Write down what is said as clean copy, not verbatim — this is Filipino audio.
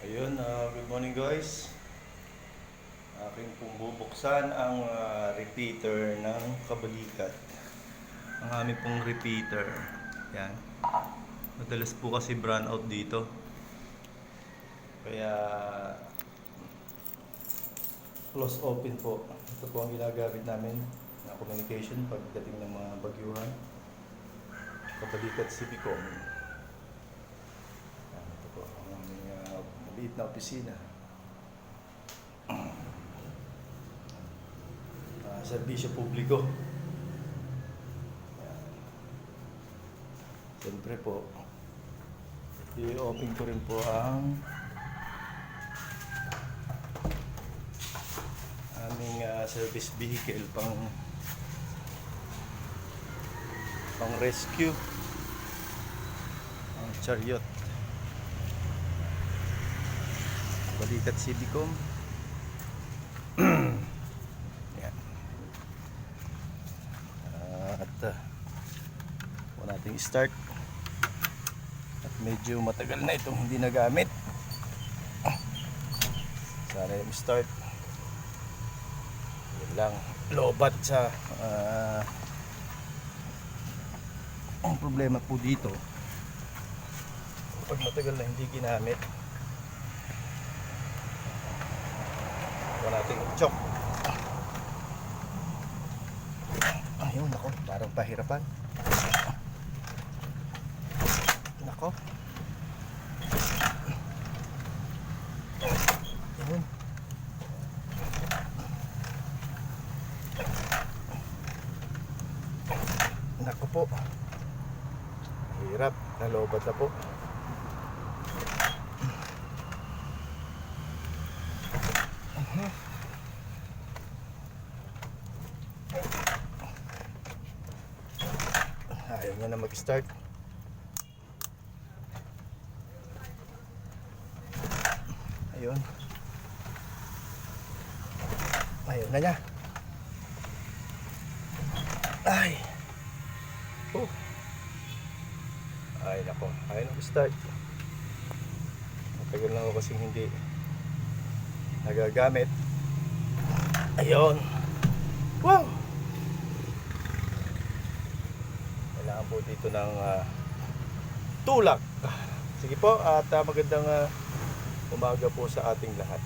Ayun, good morning guys. Aking pong bubuksan ang repeater ng kabalikat. Ang aming pong repeater. Yan. Madalas po kasi brown out dito. Kaya close open po. Ito po ang ginagamit namin na communication pagdating ng mga bagyuhan. Kabalikat Civicom. Yan, ito po ang aming maliit na opisina. Serbisyo publiko. Siyempre po, i-open ko rin po ang aming service vehicle pang rescue, ang chariot. Balikat Civicom. Yan. At po nating start. At medyo matagal na itong hindi nagamit. Sana yung start. Yun lang, lobat sa ang problema po dito, pag matagal na hindi ginamit, huwag natin i-choke. Ayun, nako, parang pahirapan. Nako. Ayun. Nako po. Hirap, nalobat na po. Ayaw niya na mag-start. Ayun. Ayaw na niya. Ay. Oh. Ay nako, ayaw na mag-start. Matagal na ako kasing hindi nagagamit. Ayun. Wow. Kailangan po dito ng tulak. Sige po, at magandang umaga po sa ating lahat.